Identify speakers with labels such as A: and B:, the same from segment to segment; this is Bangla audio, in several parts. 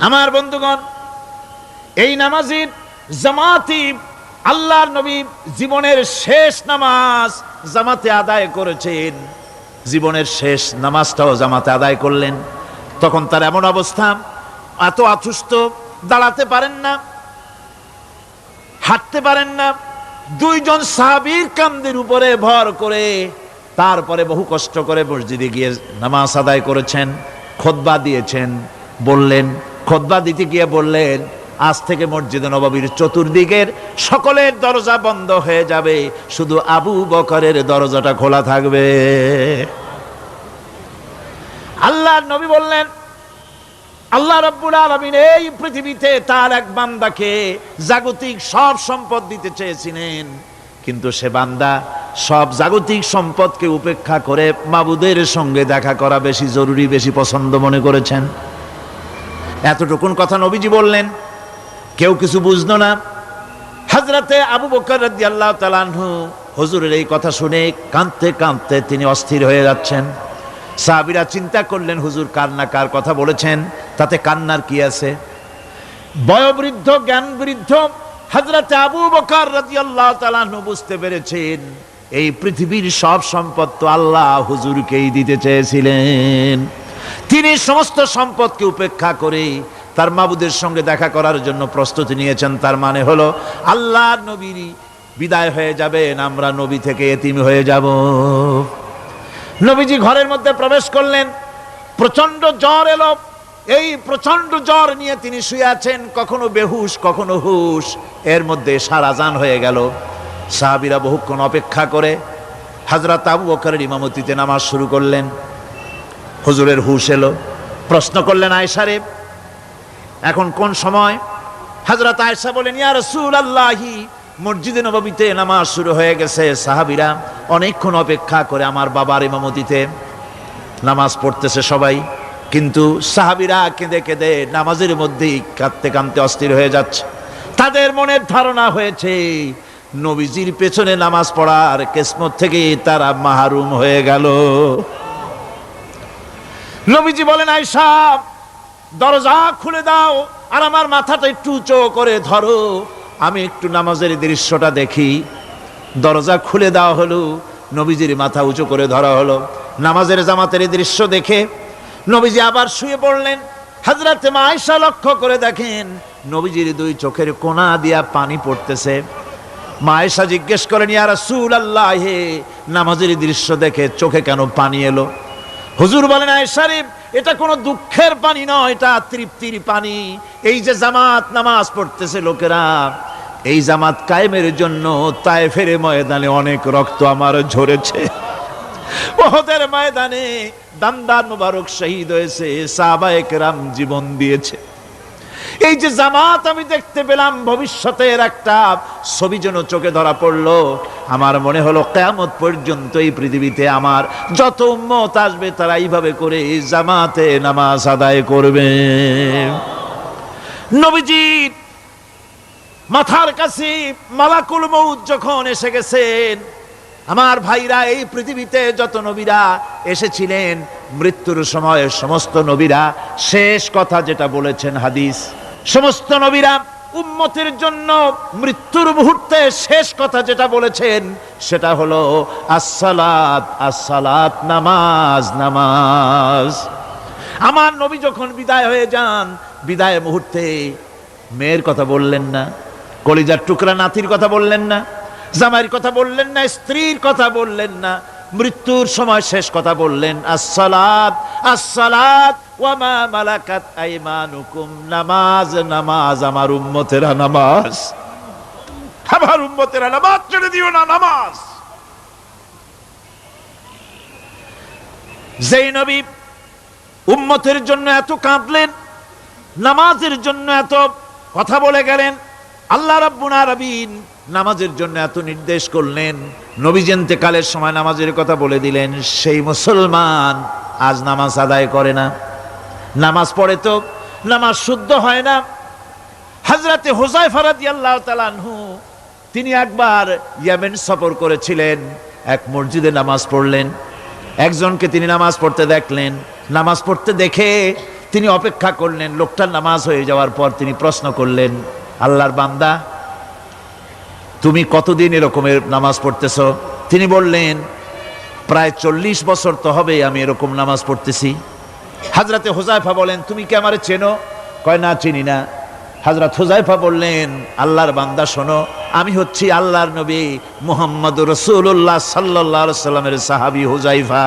A: আমার বন্ধুগণ, এই নামাজের জামাতি আল্লাহর নবী জীবনের শেষ নামাজ জামাতে আদায় করেছেন। জীবনের শেষ নামাজটাও জামাতে আদায় করলেন। তখন তার এমন অবস্থা, এত অসুস্থ, দাঁড়াতে পারেন না, হাঁটতে পারেন না। দুইজন সাহাবীর কাঁধের উপরে ভর করে তারপরে বহু কষ্ট করে মসজিদে গিয়ে নামাজ আদায় করেছেন। খুতবা দিয়েছেন, বললেন, খুতবা দিতে গিয়ে বললেন, আজ থেকে মসজিদে নববীর চতুর্দিকের সকলের দরজা বন্ধ হয়ে যাবে, শুধু আবু বকরের দরজাটা খোলা থাকবে। আল্লাহর নবী বললেন, আল্লাহ রাব্বুল আলামিন এই পৃথিবীতে তার এক বান্দাকে জাগতিক সব সম্পদ দিতে চেয়েছিলেন, কিন্তু সে বান্দা সব জাগতিক সম্পদকে উপেক্ষা করে মাবুদের সঙ্গে দেখা করা বেশি জরুরি, বেশি পছন্দ মনে করেছেন। এতটুকুন কথা নবীজি বললেন, কেউ কিছু বুঝলো না। হযরতে আবু বকর রাদিয়াল্লাহু তাআলা আনহু হুজুরের এই কথা শুনে কাঁদতে কাঁদতে তিনি অস্থির হয়ে যাচ্ছেন। সাহাবীরা চিন্তা করলেন, হুজুর কার না কার কথা বলেছেন, তাতে কান্নার কি আছে? বয়োবৃদ্ধ, জ্ঞান বৃদ্ধ হযরতে আবু বকর রাদিয়াল্লাহু তাআলা আনহু বুঝতে পেরেছেন এই পৃথিবীর সব সম্পদ তো আল্লাহ হুজুরকেই দিতে চেয়েছিলেন। তিনি সমস্ত সম্পদকে উপেক্ষা করে তার মাবুদের সঙ্গে দেখা করার জন্য প্রস্তুতি নিয়েছেন। তার মানে হলো আল্লাহর নবীর বিদায় হয়ে যাবেন, আমরা নবী থেকে এতিম হয়ে যাব। নবীজি ঘরের মধ্যে প্রবেশ করলেন, প্রচন্ড জ্বর এলো। এই প্রচন্ড জ্বর নিয়ে তিনি শুয়ে আছেন, কখনো বেহুশ কখনো হুশ। এর মধ্যে সারা জান হয়ে গেল। সাহাবীরা বহুক্ষণ অপেক্ষা করে হযরত আবু বকরের ইমামতিতে নামাজ শুরু করলেন। হুজুরের হুশ এলো, প্রশ্ন করলেন, আয়েশা রে, এখন কোন সময়? হযরত আয়েশা বলেন, ইয়া রাসূলুল্লাহি, মসজিদে নববীতে নামাজ শুরু হয়ে গেছে। সাহাবীরা অনেকক্ষণ অপেক্ষা করে আমার বাবার ইমামতিতে নামাজ পড়তেছে সবাই, কিন্তু সাহাবীরা কেঁদে কেঁদে নামাজের মধ্যেই কাঁদতে কাঁদতে অস্থির হয়ে যাচ্ছে। তাদের মনের ধারণা হয়েছে নবীজির পেছনে নামাজ পড়ার কিসমত থেকে তারা মাহরুম হয়ে গেল। নবীজি বলেন, আয়েশা, দরজা খুলে দাও আর আমার মাথাটা একটু উঁচু করে ধরো, আমি একটু নামাজের দৃশ্যটা দেখি। দরজা খুলে দেওয়া হলো, নবীজির মাথা উঁচু করে ধরা হলো। নামাজের জামাতের দৃশ্য দেখে নবীজি আবার শুয়ে পড়লেন। হযরতে মা আয়েশা লক্ষ্য করে দেখেন নবীজির দুই চোখের কোণা দিয়া পানি পড়তেছে। মা আয়েশা জিজ্ঞেস করেন, ইয়া রাসূলুল্লাহ, হে, নামাজের দৃশ্য দেখে চোখে কেন পানি এলো? হুজুর বলেন, আয়েশা রে, এটা কোনো দুঃখের পানি নয়, এটা তৃপ্তির পানি। এই যে জামাত নামাজ পড়তেছে লোকেরা, এই জামাত কায়েমের জন্য তায়েফের ময়দানে অনেক রক্ত আমার ঝরেছে। উহুদের ময়দানে দান্দান মুবারক শহীদ হয়েছে, সাহাবায়ে কেরাম জীবন দিয়েছে। এই যে জামাত আমি দেখতে পেলাম, ভবিষ্যতের একটা ছবি যেন চোখে ধরা পড়লো। আমার মনে হলো কিয়ামত পর্যন্ত এই পৃথিবীতে আমার যত উম্মত আসবে তারা এইভাবে করে জামাতে নামাজ আদায় করবে। নবীজির মাথার কাছে মালাকুল মউত যখন এসে গেছেন, আমার ভাইরা, এই পৃথিবীতে যত নবীরা এসেছিলেন মৃত্যুর সময় সমস্ত নবীরা শেষ কথা যেটা বলেছেন, হাদিস, সমস্ত নবীরা উম্মতের জন্য মৃত্যুর মুহূর্তে শেষ কথা যেটা বলেছেন সেটা হলো আসসালাত, আসসালাত, নামাজ, নামাজ। আমার নবী যখন বিদায় হয়ে যান, বিদায় মুহূর্তে মেয়ের কথা বললেন না, কলিজার টুকরা নাতির কথা বললেন না, জামাইয়ের কথা বললেন না, স্ত্রীর কথা বললেন না। মৃত্যুর সময় শেষ কথা বললেন, আসসালাত, আসসালাত ওয়া মা মালাকাত আইমানুকুম, নামাজ, নামাজ, আমার উম্মতেরা নামাজ, আমার উম্মতেরা নামাজ ছেড়ে দিও না, নামাজ। যেই নবী উম্মতের জন্য এত কাঁদলেন, নামাজের জন্য এত কথা বলে গেলেন, আল্লাহ রাব্বুল আলামিন নামাজের জন্য এত নির্দেশ করলেন, নবী ইন্তেকালের সময় নামাজের কথা বলে দিলেন, সেই মুসলমান আজ নামাজ আদায় করে না। নামাজ পড়ে তো নামাজ শুদ্ধ হয় না। হযরতে হুযায়ফা রাদিয়াল্লাহু তাআলা আনহু তিনি একবার ইয়েমেন সফর করেছিলেন, এক মসজিদে নামাজ পড়লেন। একজনকে তিনি নামাজ পড়তে দেখলেন, নামাজ পড়তে দেখে তিনি অপেক্ষা করলেন। লোকটার নামাজ হয়ে যাওয়ার পর তিনি প্রশ্ন করলেন, আল্লাহর বান্দা, তুমি কতদিন এরকমের নামাজ পড়তেছো? তিনি বললেন, প্রায় 40 বছর তো হবে আমি এরকম নামাজ পড়তেছি। হযরতে হুযায়ফা বলেন, তুমি কি আমারে চেনো? কয়, না, চিনি না। হযরত হুযায়ফা বললেন, আল্লাহর বান্দা শোনো, আমি হচ্ছি আল্লাহর নবী মুহাম্মদুর রাসূলুল্লাহ সাল্লাল্লাহু আলাইহি সাল্লামের সাহাবী হুযায়ফা।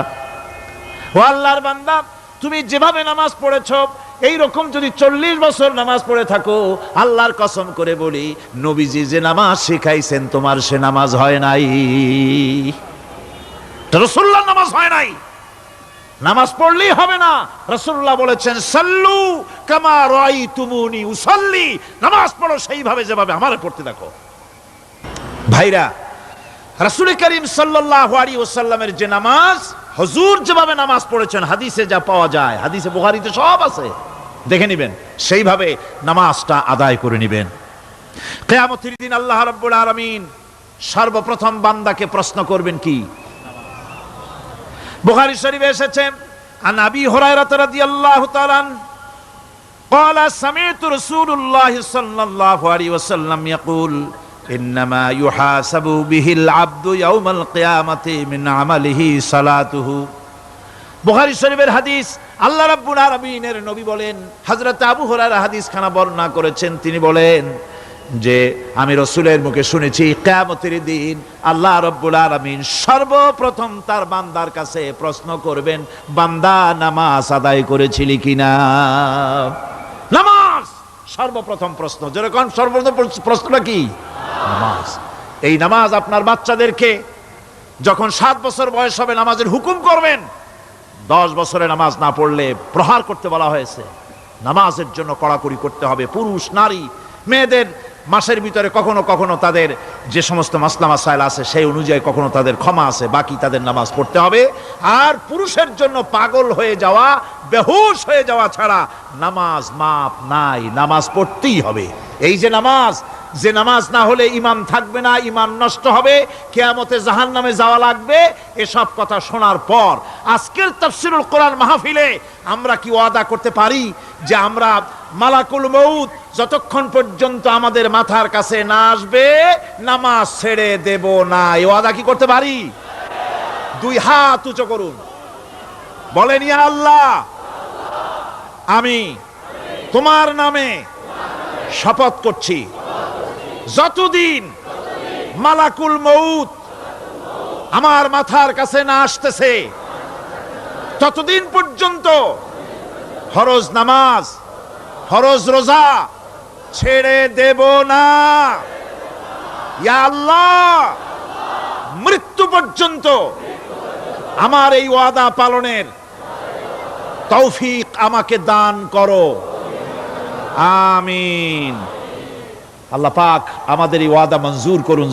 A: ও আল্লাহর বান্দা, তুমি যেভাবে নামাজ পড়েছো এই রকম যদি 40 বছর নামাজ পড়ে থাকো, আল্লাহর কসম করে বলি, নবীজি যে নামাজ শিখাইছেন তোমার সে নামাজ হয় নাই। রাসূলুল্লাহর নামাজ হয় নাই। নামাজ পড়লেই হবে না। রাসূলুল্লাহ বলেছেন, সাল্লু কামা রাআইতুমুনি উসাল্লি, নামাজ পড়ো সেইভাবে যেভাবে আমারে পড়তে দেখো। ভাইরা, রাসূল করিম সাল্লাল্লাহু আলাইহি ওয়াসাল্লামের যে নামাজ, হুজুর যেভাবে নামাজ পড়েছেন, হাদিসে যা পাওয়া যায়, হাদিসে বুখারীতে সব আছে, দেখে নেবেন, সেইভাবে নামাজটা আদায় করে নেবেন। কিয়ামতের দিন আল্লাহ রাব্বুল আলামিন সর্বপ্রথম বান্দাকে প্রশ্ন করবেন কি? বুখারী শরীফে এসেছে, আন আবি হুরায়রা রাদিয়াল্লাহু তাআলা قال سمعت رسول الله صلى الله عليه وسلم يقول إنما يحاسب به العبد يوم القيامة من عمله صلاته। বুখারী শরীফের হাদিস। আল্লাহ রাব্বুল আলামিনের নবী বলেন, হযরত আবু হুরায়রা হাদিস খানা বর্ণনা করেছেন, তিনি বলেন যে আমি রাসূলের মুখে শুনেছি, কিয়ামতের দিন আল্লাহ রাব্বুল আলামিন সর্বপ্রথম তার বান্দার কাছে প্রশ্ন করবেন, বান্দা নামাজ আদায় করেছিলি কিনা? নামাজ সর্বপ্রথম প্রশ্ন। যেরকম সর্বপ্রথম প্রশ্নটা কি? নামাজ। এই নামাজ আপনার বাচ্চাদেরকে যখন 7 বছর বয়স হবে নামাজের হুকুম করবেন। 10 বছরে নামাজ না পড়লে প্রহার করতে বলা হয়েছে। নামাজের জন্য কড়াকড়ি করতে হবে। পুরুষ নারী মেয়েদের মাসের ভিতরে কখনো কখনো তাদের যে সমস্ত মাসলা মাসাইল আছে সেই অনুযায়ী কখনো তাদের ক্ষমা আছে, বাকি তাদের নামাজ পড়তে হবে। আর পুরুষের জন্য পাগল হয়ে যাওয়া, বেহুশ হয়ে যাওয়া ছাড়া নামাজ মাপ নাই, নামাজ পড়তেই হবে। এই যে নামাজ না হলে ঈমান থাকবে না, ঈমান নষ্ট হবে, কিয়ামতে জাহান্নামে যাওয়া লাগবে। এসব কথা শোনার পর আজকের তাফসীরুল কোরআন মাহফিলে আমরা কি ওয়াদা করতে পারি যে আমরা মালাকুল মউত যতক্ষণ পর্যন্ত আমাদের মাথার কাছে না আসবে নামাজ ছেড়ে দেব না? এই ওয়াদা কি করতে পারি? 2 হাত উঁচু করুন, বলেন, ইয়া আল্লাহ, আমি তোমার নামে শপথ করছি, যতদিন মালাকুল মউত আমার মাথার কাছে না আসতেছে ততদিন পর্যন্ত ফরজ নামাজ, ফরজ রোজা ছেড়ে দেব না। ইয়া আল্লাহ, মৃত্যু পর্যন্ত আমার এই ওয়াদা পালনের তৌফিক আমাকে দান করো, আমিন। আল্লাহ পাক আমাদের এই ওয়াদা মঞ্জুর করুন।